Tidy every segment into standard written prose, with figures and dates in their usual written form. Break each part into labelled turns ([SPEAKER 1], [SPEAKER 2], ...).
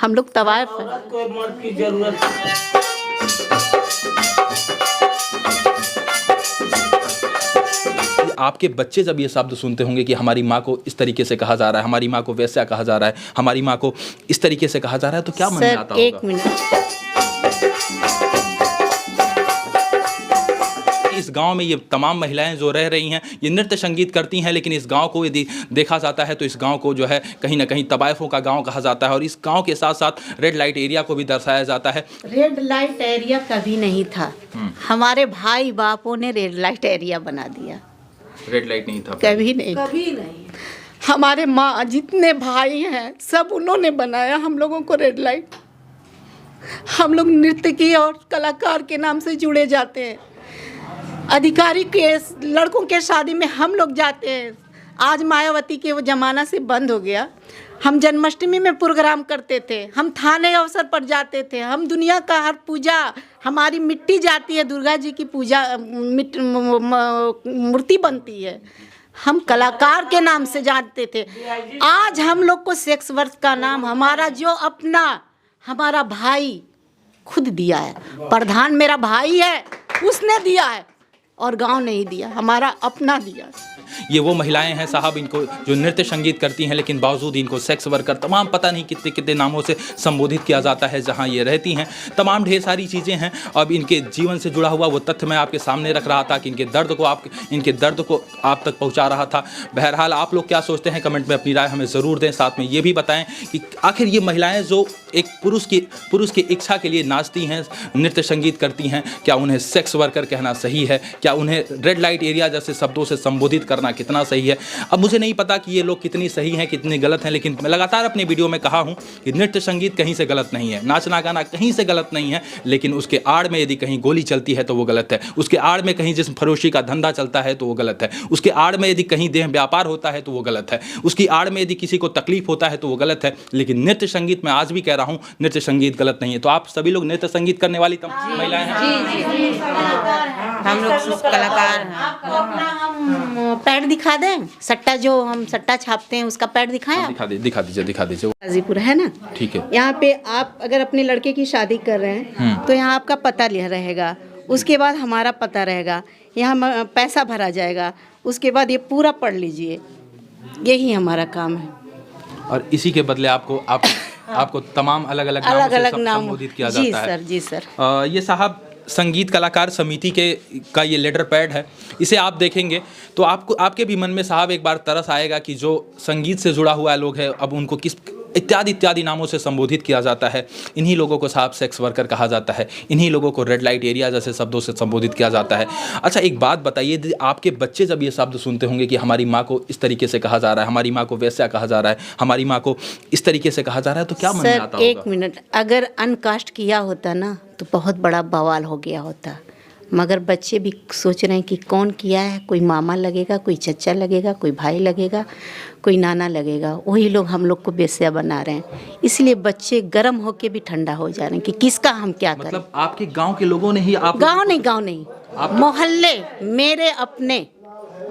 [SPEAKER 1] हम लोग तवायफ हैं।
[SPEAKER 2] कोई मर्द की जरूरत
[SPEAKER 3] आपके बच्चे जब ये शब्द सुनते होंगे कि हमारी माँ को इस तरीके से कहा जा रहा है, हमारी माँ को वैसा कहा जा रहा है, हमारी माँ को इस तरीके से कहा जा रहा है, तो क्या मन में आता
[SPEAKER 1] सर एक
[SPEAKER 3] होगा?
[SPEAKER 1] मिनट,
[SPEAKER 3] इस गांव में ये तमाम महिलाएं जो रह रही हैं ये नृत्य संगीत करती हैं, लेकिन इस गांव को यदि देखा जाता है तो इस गांव को जो है कहीं ना कहीं तवायफों का गांव कहा जाता है, और इस गांव के साथ साथ रेड लाइट एरिया को भी दर्शाया जाता है।
[SPEAKER 1] रेड लाइट एरिया कभी नहीं था, हमारे भाई बापों ने रेड लाइट एरिया बना दिया।
[SPEAKER 3] रेड लाइट नहीं था,
[SPEAKER 1] कभी नहीं, कभी नहीं। हमारे माँ जितने भाई हैं सब उन्होंने बनाया हम लोगों को रेड लाइट। हम लोग नृत्य की और कलाकार के नाम से जुड़े जाते हैं। अधिकारी के लड़कों के शादी में हम लोग जाते हैं। आज मायावती के वो ज़माना से बंद हो गया। हम जन्माष्टमी में प्रोग्राम करते थे, हम थाने अवसर पर जाते थे, हम दुनिया का हर पूजा, हमारी मिट्टी जाती है, दुर्गा जी की पूजा मूर्ति बनती है, हम कलाकार के नाम से जानते थे। आज हम लोग को सेक्स वर्क का नाम हमारा जो अपना हमारा भाई खुद दिया है, प्रधान मेरा भाई है उसने दिया है, और गांव नहीं दिया, हमारा अपना दिया।
[SPEAKER 3] ये वो महिलाएं हैं साहब इनको जो नृत्य संगीत करती हैं, लेकिन बावजूद इनको सेक्स वर्कर तमाम पता नहीं कितने कितने नामों से संबोधित किया जाता है जहां ये रहती हैं। तमाम ढेर सारी चीज़ें हैं। अब इनके जीवन से जुड़ा हुआ वो तथ्य मैं आपके सामने रख रहा था कि इनके दर्द को आप तक पहुंचा रहा था। बहरहाल आप लोग क्या सोचते हैं कमेंट में अपनी राय हमें ज़रूर दें। साथ में ये भी बताएं कि आखिर ये महिलाएँ जो एक पुरुष की इच्छा के लिए नाचती हैं, नृत्य संगीत करती हैं, क्या उन्हें सेक्स वर्कर कहना सही है? क्या उन्हें रेड लाइट एरिया जैसे शब्दों से संबोधित करना कितना सही है? अब मुझे नहीं पता कि ये लोग कितनी सही हैं कितनी गलत हैं, लेकिन मैं लगातार अपने वीडियो में कहा हूं कि नृत्य संगीत कहीं से गलत नहीं है, नाचना गाना कहीं से गलत नहीं है, लेकिन उसके आड़ में यदि कहीं गोली चलती है तो वो गलत है, उसके आड़ में कहीं जिस्म फरोशी का धंधा चलता है तो वो गलत है, उसके आड़ में यदि कहीं देह व्यापार होता है तो वो गलत है, उसकी आड़ में यदि किसी को तकलीफ होता है तो वो गलत है। लेकिन नृत्य संगीत मैं आज भी कह रहा हूँ नृत्य संगीत गलत नहीं है। तो आप सभी लोग नृत्य संगीत करने वाली महिलाएं हैं?
[SPEAKER 1] हम लोग कलाकार हैं। आपको अपना हम पैड दिखा दें, सट्टा जो हम सट्टा छापते हैं उसका पैड दिखाएं?
[SPEAKER 3] दिखा दीजिए।
[SPEAKER 1] गाजीपुर है ना,
[SPEAKER 3] ठीक है।
[SPEAKER 1] यहाँ पे आप अगर अपने लड़के की शादी कर रहे हैं तो यहाँ आपका पता लिया रहेगा, उसके बाद हमारा पता रहेगा, यहाँ पैसा भरा जाएगा, उसके बाद ये पूरा पढ़ लीजिए, यही हमारा काम है।
[SPEAKER 3] और इसी के बदले आपको तमाम अलग अलग नाम संबोधित किया जाता है।
[SPEAKER 1] जी सर।
[SPEAKER 3] ये साहब संगीत कलाकार समिति का ये लेटर पैड है, इसे आप देखेंगे तो आपके भी मन में साहब एक बार तरस आएगा कि जो संगीत से जुड़ा हुआ लोग है अब उनको किस इत्यादि नामों से संबोधित किया जाता है। इन्हीं लोगों को साहब सेक्स वर्कर कहा जाता है, इन्हीं लोगों को रेड लाइट एरिया जैसे शब्दों से संबोधित किया जाता है। अच्छा एक बात बताइए, आपके बच्चे जब ये शब्द सुनते होंगे कि हमारी माँ को इस तरीके से कहा जा रहा है, हमारी माँ को वैसा कहा जा रहा है, हमारी माँ को इस तरीके से कहा जा रहा है, तो क्या मन में आता होगा?
[SPEAKER 1] एक मिनट, अगर अनकास्ट किया होता ना तो बहुत बड़ा बवाल हो गया होता, मगर बच्चे भी सोच रहे हैं कि कौन किया है, कोई मामा लगेगा, कोई चचा लगेगा, कोई भाई लगेगा, कोई नाना लगेगा, वही लोग हम लोग को बेस्या बना रहे हैं। इसलिए बच्चे गर्म होके भी ठंडा हो जा रहे हैं कि किसका हम क्या करें।
[SPEAKER 3] मतलब आपके गांव के लोगों ने ही
[SPEAKER 1] गांव नहीं, मोहल्ले मेरे अपने,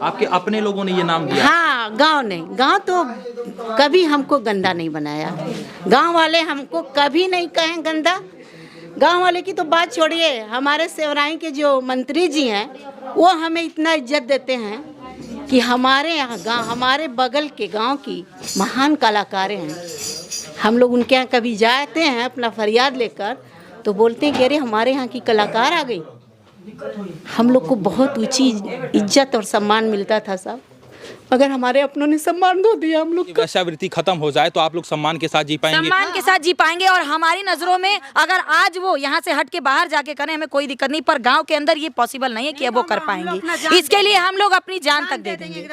[SPEAKER 3] आपके अपने लोगों ने ये नाम दिया?
[SPEAKER 1] हाँ, गांव नहीं, गांव तो कभी हमको गंदा नहीं बनाया, गांव वाले हमको कभी नहीं कहे गंदा। गांव वाले की तो बात छोड़िए, हमारे सेवराई के जो मंत्री जी हैं वो हमें इतना इज्जत देते हैं कि हमारे यहाँ हमारे बगल के गांव की महान कलाकारें हैं। हम लोग उनके यहाँ कभी जाते हैं अपना फरियाद लेकर तो बोलते हैं कि अरे हमारे यहाँ की कलाकार आ गई। हम लोग को बहुत ऊंची इज्जत और सम्मान मिलता था साहब, मगर हमारे अपनों ने सम्मान दो दिया हम लोग।
[SPEAKER 3] वेश्यावृत्ति खत्म हो जाए तो आप लोग सम्मान के साथ जी पाएंगे?
[SPEAKER 4] सम्मान के साथ जी पाएंगे, और हमारी नजरों में अगर आज वो यहाँ से हट के बाहर जाके करें हमें कोई दिक्कत नहीं, पर गांव के अंदर ये पॉसिबल नहीं है कि अब वो कर पाएंगे। इसके लिए हम लोग अपनी जान तक दे देंगे।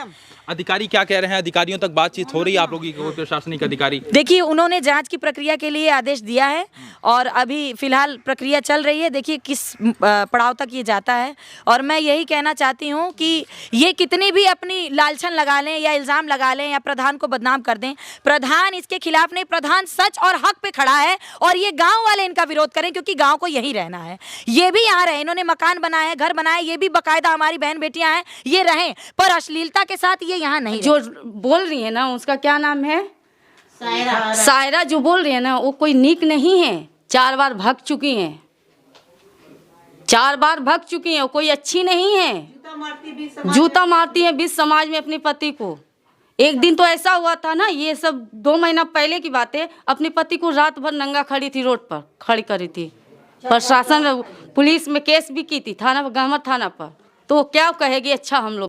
[SPEAKER 3] अधिकारी क्या कह रहे हैं? अधिकारियों तक बातचीत हो रही है आप लोगों की? प्रशासनिक अधिकारी
[SPEAKER 4] देखिए उन्होंने जांच की प्रक्रिया के लिए आदेश दिया है और अभी फिलहाल प्रक्रिया चल रही है, देखिए किस पड़ाव तक ये जाता है। और मैं यही कहना चाहती हूँ कि ये कितनी भी अपनी लालछन लगा लें या इल्ज़ाम लगा लें या प्रधान को बदनाम कर दें, प्रधान इसके खिलाफ नहीं, प्रधान सच और हक पे खड़ा है और ये गाँव वाले इनका विरोध करें क्योंकि गाँव को यही रहना है। ये भी यहाँ रहे, इन्होंने मकान बनाए, घर बनाए, ये भी बाकायदा हमारी बहन बेटियाँ हैं, ये रहें, पर अश्लीलता के साथ ये यहाँ नहीं।
[SPEAKER 5] जो बोल रही है ना उसका क्या नाम है,
[SPEAKER 2] सायरा जो बोल रही है ना, वो कोई नीक नहीं है। 4 बार भाग चुकी हैं, 4 बार भाग चुकी हैं, वो कोई अच्छी नहीं है। जूता मारती है बीच समाज में अपने पति को। एक दिन तो ऐसा हुआ था ना, ये सब 2 महीना पहले की बात है, अपने पति को रात भर नंगा खड़ी थी, रोड पर खड़ी करी थी। प्रशासन पुलिस में केस भी की थी, थाना गहमर थाना पर। तो क्या कहेगी अच्छा हम लोग।